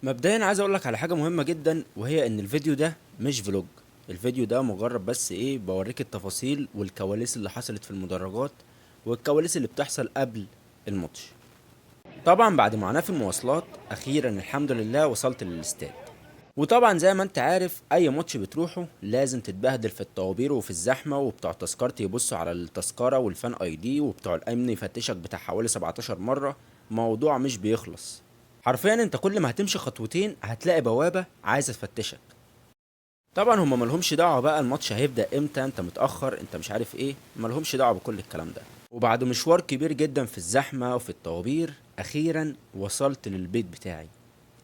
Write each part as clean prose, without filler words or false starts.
مبدئيا عايز اقول لك على حاجه مهمه جدا، وهي ان الفيديو ده مش فلوج. الفيديو ده مجرد بس بوريك التفاصيل والكواليس اللي حصلت في المدرجات، والكواليس اللي بتحصل قبل الماتش. طبعا بعد معاناه في المواصلات، اخيرا الحمد لله وصلت للاستاد. وطبعا زي ما انت عارف، اي ماتش بتروحه لازم تتبهدل في الطوابير وفي الزحمه، وبتوع التذكرة يبصوا على التذكره والفان اي دي، وبتوع الامن يفتشك بتاع حوالي 17 مره. موضوع مش بيخلص. حرفيا انت كل ما هتمشي خطوتين هتلاقي بوابه عايزه تفتشك. طبعا هما ملهمش دعوه بقى الماتش هيبدا امتى، انت متاخر، انت مش عارف ايه، ملهمش دعوه بكل الكلام ده. وبعد مشوار كبير جدا في الزحمه وفي الطوابير، اخيرا وصلت للبيت بتاعي.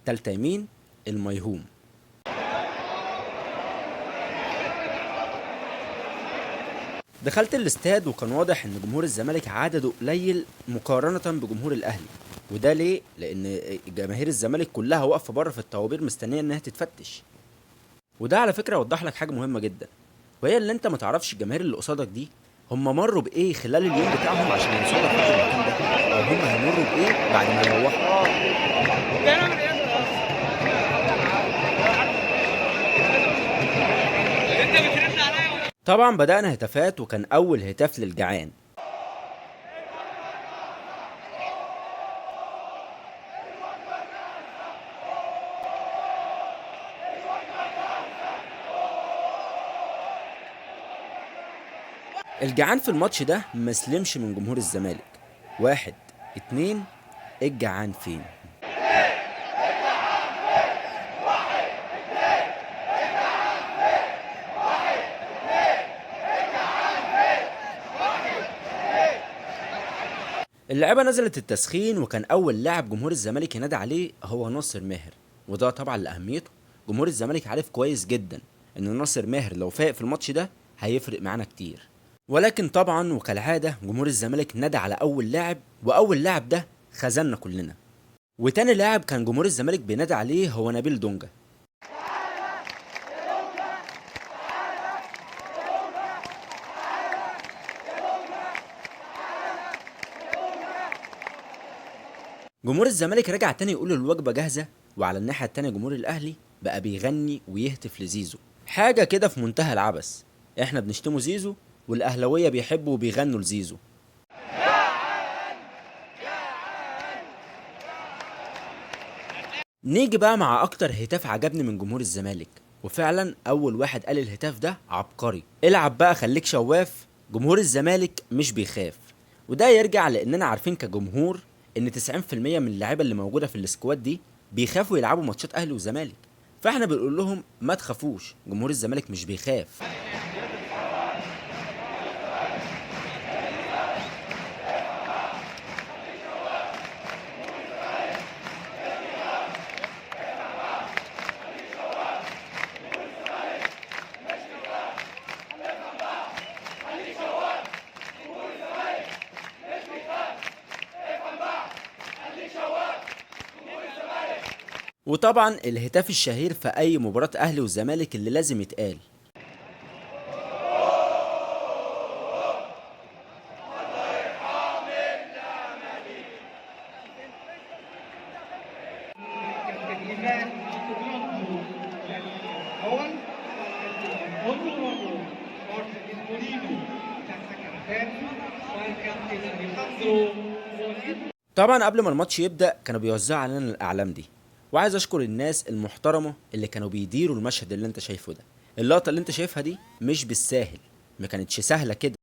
تالتة يمين، الميهوم. دخلت الاستاد وكان واضح ان جمهور الزمالك عدده قليل مقارنة بجمهور الاهلي. وده ليه؟ لان جماهير الزمالك كلها واقفة بره في الطوابير مستنية انها تتفتش. وده على فكرة وضح لك حاجة مهمة جدا، وهي اللي انت ما تعرفش الجماهير اللي قصادك دي هم مروا بايه خلال اليوم بتاعهم عشان يوصلوا لحد المكان ده، او هم هيمروا بايه بعد ما يروحوا. طبعا بدأنا هتافات، وكان اول هتاف للجعان. الجعان في الماتش ده مسلمش من جمهور الزمالك. واحد، اتنين، الجعان فين؟ اللعيبه نزلت التسخين، وكان اول لاعب جمهور الزمالك ينادي عليه هو ناصر ماهر. وده طبعا لاهميته. جمهور الزمالك عارف كويس جدا ان ناصر ماهر لو فاق في الماتش ده هيفرق معانا كتير. ولكن طبعا وكالعاده جمهور الزمالك نادى على اول لاعب، واول لاعب ده خذلنا كلنا. وتاني لاعب كان جمهور الزمالك بينادي عليه هو نبيل دونجا. جمهور الزمالك رجع تاني يقول الوجبه جاهزه، وعلى الناحيه التانيه جمهور الاهلي بقى بيغني ويهتف لزيزو. حاجه كده في منتهى العبث. احنا بنشتمه زيزو، والاهلاويه بيحبوا وبيغنوا لزيزو. نيجي بقى مع اكتر هتاف عجبني من جمهور الزمالك، وفعلا اول واحد قال الهتاف ده عبقري. العب بقى خليك شواف، جمهور الزمالك مش بيخاف. وده يرجع لاننا عارفين كجمهور ان 90% من اللعيبه اللي موجوده في السكواد دي بيخافوا يلعبوا ماتشات اهلي وزمالك. فاحنا بنقول لهم ما تخافوش، جمهور الزمالك مش بيخاف. وطبعا الهتاف الشهير في اي مباراة اهلي وزمالك اللي لازم يتقال. طبعا قبل ما الماتش يبدأ كانوا بيوزعوا علينا الاعلام دي، وعايز اشكر الناس المحترمة اللي كانوا بيديروا المشهد اللي انت شايفه ده. اللقطة اللي انت شايفها دي مش بالساهل، ما كانتش سهلة كده.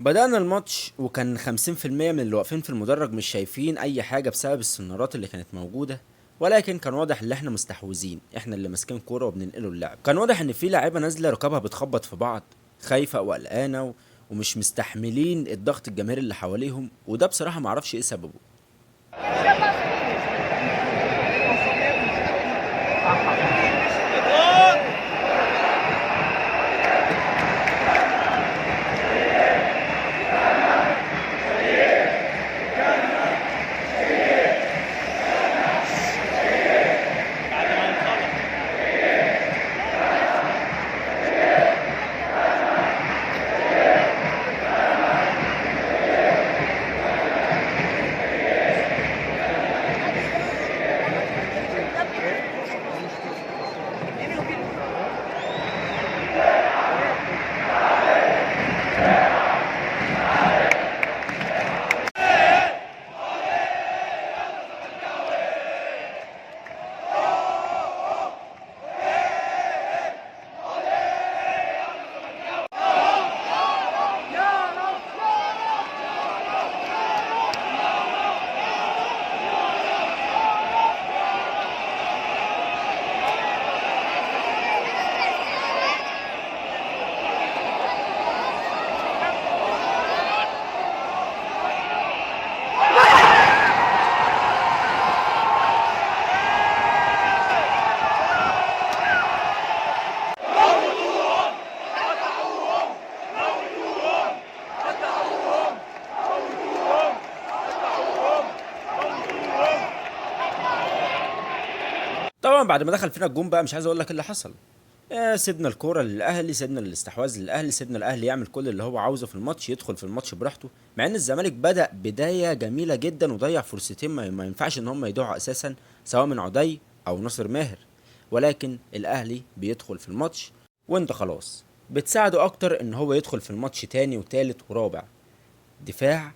بدأنا الماتش وكان 50% من اللي واقفين في المدرج مش شايفين أي حاجة بسبب السنارات اللي كانت موجودة. ولكن كان واضح ان احنا مستحوذين، احنا اللي ماسكين كورة وبننقلوا اللعب. كان واضح ان في لاعيبة نازلة ركابها بتخبط في بعض، خايفة وقلقانة ومش مستحملين الضغط الجماهيري اللي حواليهم، وده بصراحة معرفش ايه سببه. طبعا بعد ما دخل فينا الجون بقى مش عايز اقول لك إيه اللي حصل. سيبنا الكوره للاهلي، سيبنا الاستحواذ للاهلي، سيبنا الاهلي يعمل كل اللي هو عاوزه في الماتش، يدخل في الماتش براحته، مع ان الزمالك بدأ بدايه جميله جدا وضيع فرصتين ما ينفعش ان هم يضيعوا اساسا، سواء من عدي او ناصر ماهر. ولكن الاهلي بيدخل في الماتش وانت خلاص بتساعده اكتر ان هو يدخل في الماتش تاني وتالت ورابع. دفاع،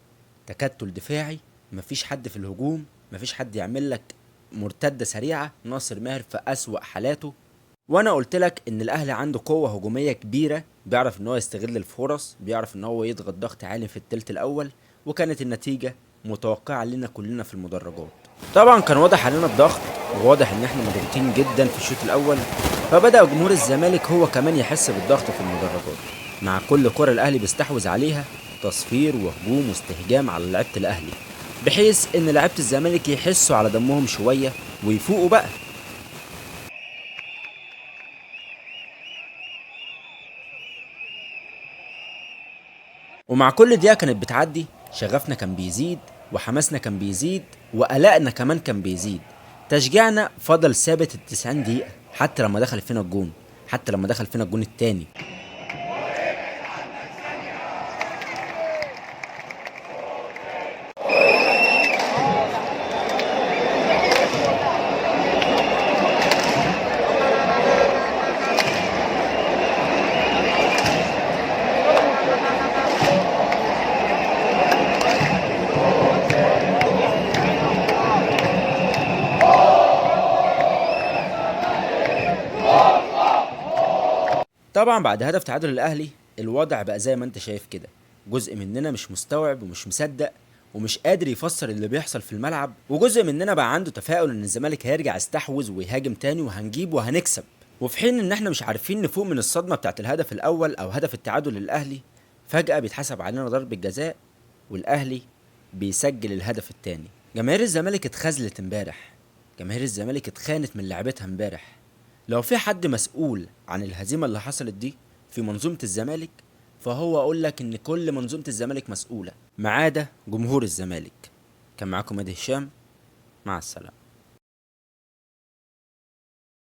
تكتل دفاعي، مفيش حد في الهجوم، مفيش حد يعمل لك مرتدة سريعة. ناصر ماهر في أسوأ حالاته. وانا قلت لك ان الاهلي عنده قوة هجومية كبيرة، بيعرف ان هو يستغل الفرص، بيعرف ان هو يضغط ضغط عالي في التلت الاول، وكانت النتيجة متوقعة لنا كلنا في المدرجات. طبعا كان واضح علينا الضغط، وواضح ان احنا مضغوطين جدا في الشوط الاول، فبدأ جمهور الزمالك هو كمان يحس بالضغط في المدرجات. مع كل كرة الاهلي بيستحوذ عليها تصفير وهجوم واستهجام على لعيبة الاهلي، بحيث ان لعيبة الزمالك يحسوا على دمهم شوية ويفوقوا بقى. ومع كل دقيقة كانت بتعدي شغفنا كان بيزيد، وحماسنا كان بيزيد، وقلقنا كمان كان بيزيد. تشجيعنا فضل ثابت ال90 دقيقة، حتى لما دخل فينا الجون، حتى لما دخل فينا الجون التاني. طبعا بعد هدف تعادل الاهلي الوضع بقى زي ما انت شايف كده. جزء مننا مش مستوعب ومش مصدق ومش قادر يفسر اللي بيحصل في الملعب، وجزء مننا بقى عنده تفاؤل ان الزمالك هيرجع يستحوذ ويهاجم تاني وهنجيب وهنكسب. وفي حين ان احنا مش عارفين نفوق من الصدمة بتاعت الهدف الاول او هدف التعادل للاهلي، فجأة بيتحسب علينا ضربة جزاء والاهلي بيسجل الهدف التاني. جماهير الزمالك اتخذلت امبارح، جماهير الزمالك اتخانت من لعبتها امبارح. لو في حد مسؤول عن الهزيمة اللي حصلت دي في منظومة الزمالك، فهو اقول لك ان كل منظومة الزمالك مسؤولة ما عدا جمهور الزمالك. كان معاكم مادي هشام، مع السلامة.